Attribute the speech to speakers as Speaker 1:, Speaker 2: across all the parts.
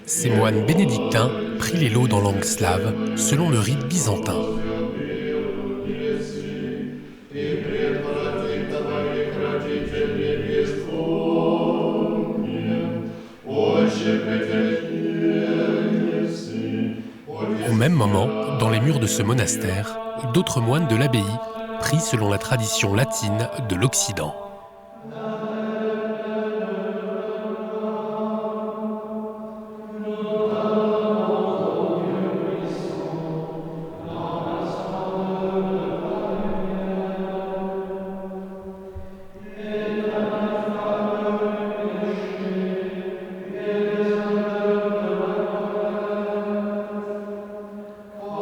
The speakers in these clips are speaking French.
Speaker 1: Ces moines bénédictins prient les lauds en langue slave, selon le rite byzantin. Au même moment, dans les murs de ce monastère, d'autres moines de l'abbaye prient selon la tradition latine de l'Occident.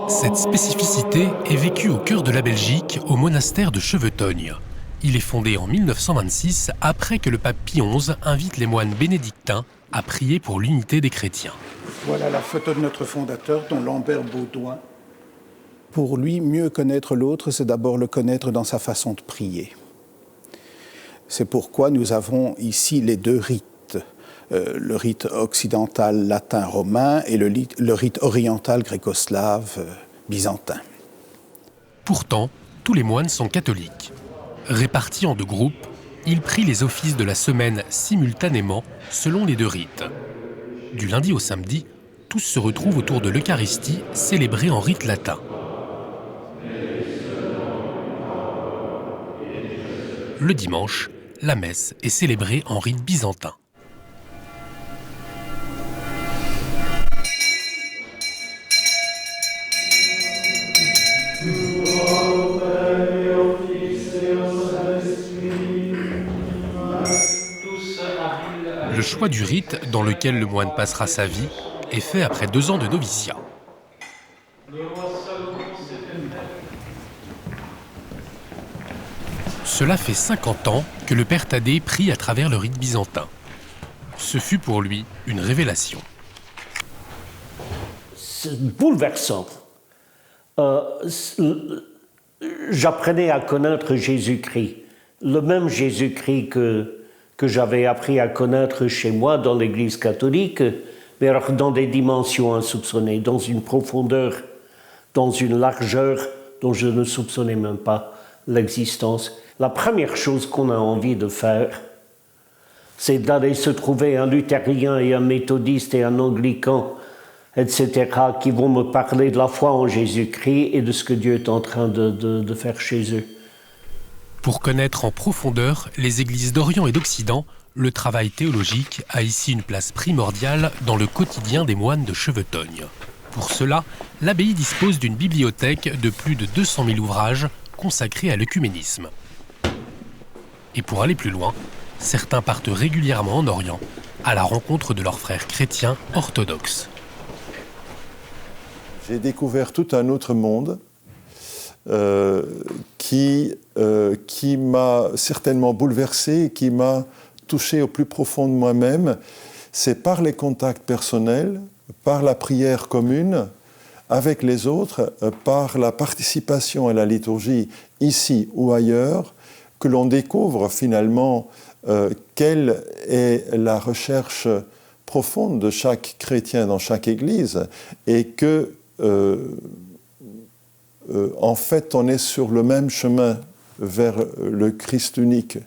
Speaker 1: Cette spécificité est vécue au cœur de la Belgique, au monastère de Chevetogne. Il est fondé en 1926 après que le pape Pie XI invite les moines bénédictins à prier pour l'unité des chrétiens.
Speaker 2: Voilà la photo de notre fondateur, dont Lambert Baudouin. Pour lui, mieux connaître l'autre, c'est d'abord le connaître dans sa façon de prier. C'est pourquoi nous avons ici les deux rites, le rite occidental latin-romain et le rite oriental gréco-slave byzantin.
Speaker 1: Pourtant, tous les moines sont catholiques. Répartis en deux groupes, ils prient les offices de la semaine simultanément selon les deux rites. Du lundi au samedi, tous se retrouvent autour de l'Eucharistie célébrée en rite latin. Le dimanche, la messe est célébrée en rite byzantin. Le choix du rite dans lequel le moine passera sa vie est fait après 2 ans de noviciat. Cela fait 50 ans que le père Thaddée prie à travers le rite byzantin. Ce fut pour lui une révélation.
Speaker 3: C'est bouleversant. J'apprenais à connaître Jésus-Christ, le même Jésus-Christ que j'avais appris à connaître chez moi dans l'Église catholique, mais alors dans des dimensions insoupçonnées, dans une profondeur, dans une largeur dont je ne soupçonnais même pas l'existence. La première chose qu'on a envie de faire, c'est d'aller se trouver un luthérien et un méthodiste et un anglican, etc., qui vont me parler de la foi en Jésus-Christ et de ce que Dieu est en train de faire chez eux.
Speaker 1: Pour connaître en profondeur les églises d'Orient et d'Occident, le travail théologique a ici une place primordiale dans le quotidien des moines de Chevetogne. Pour cela, l'abbaye dispose d'une bibliothèque de plus de 200 000 ouvrages consacrés à l'œcuménisme. Et pour aller plus loin, certains partent régulièrement en Orient, à la rencontre de leurs frères chrétiens orthodoxes.
Speaker 4: J'ai découvert tout un autre monde qui m'a certainement bouleversé, qui m'a touché au plus profond de moi-même. C'est par les contacts personnels, par la prière commune avec les autres, par la participation à la liturgie ici ou ailleurs, que l'on découvre finalement quelle est la recherche profonde de chaque chrétien dans chaque église et que en fait, on est sur le même chemin vers le Christ unique.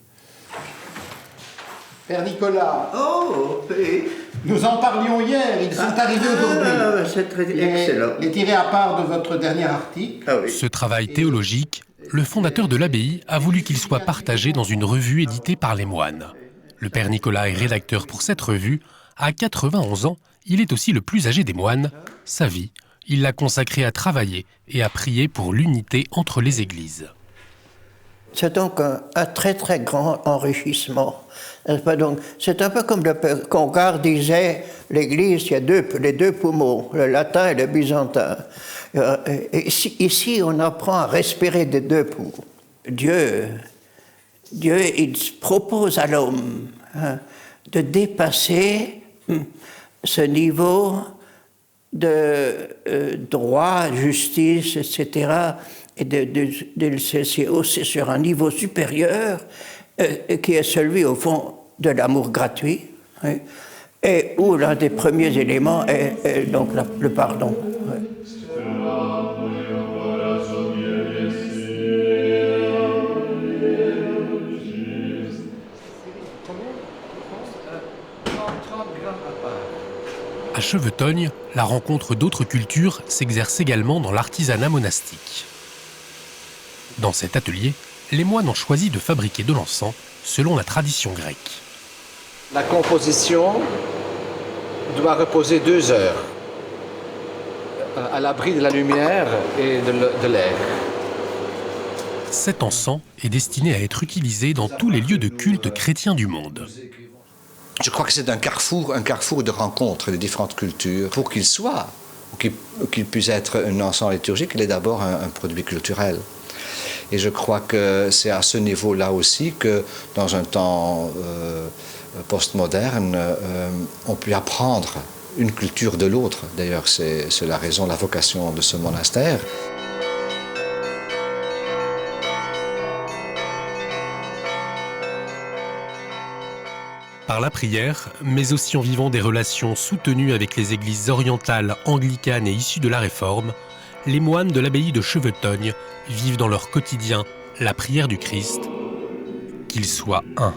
Speaker 2: Père Nicolas.
Speaker 5: Oh, oui.
Speaker 2: Nous en parlions hier, ils sont arrivés aujourd'hui.
Speaker 5: C'est très excellent.
Speaker 2: Les tirés à part de votre dernier article.
Speaker 5: Ah oui.
Speaker 1: Ce travail théologique, le fondateur de l'abbaye a voulu qu'il soit partagé dans une revue éditée par les moines. Le père Nicolas est rédacteur pour cette revue. À 91 ans, il est aussi le plus âgé des moines. Sa vie, il l'a consacrée à travailler et à prier pour l'unité entre les églises.
Speaker 5: C'est donc un très très grand enrichissement. Donc, c'est un peu comme le père Congar disait, l'Église, il y a les deux poumons, le latin et le byzantin. Ici, on apprend à respirer des deux poumons. Dieu, il propose à l'homme de dépasser ce niveau de droit, justice, etc., et de le laisser aussi sur un niveau supérieur, qui est celui, au fond, de l'amour gratuit, hein, et où l'un des premiers éléments est donc le pardon. Ouais.
Speaker 1: À Chevetogne, la rencontre d'autres cultures s'exerce également dans l'artisanat monastique. Dans cet atelier, les moines ont choisi de fabriquer de l'encens selon la tradition grecque.
Speaker 6: La composition doit reposer 2 heures à l'abri de la lumière et de l'air.
Speaker 1: Cet encens est destiné à être utilisé dans tous les lieux de culte chrétiens du monde.
Speaker 6: Je crois que c'est un carrefour de rencontres de différentes cultures. Pour qu'il soit, ou qu'il puisse être un encens liturgique, il est d'abord un produit culturel. Et je crois que c'est à ce niveau-là aussi que, dans un temps postmoderne, on peut apprendre une culture de l'autre. D'ailleurs, c'est la raison, la vocation de ce monastère.
Speaker 1: Par la prière, mais aussi en vivant des relations soutenues avec les églises orientales, anglicanes et issues de la Réforme, les moines de l'abbaye de Chevetogne vivent dans leur quotidien la prière du Christ, qu'il soit un.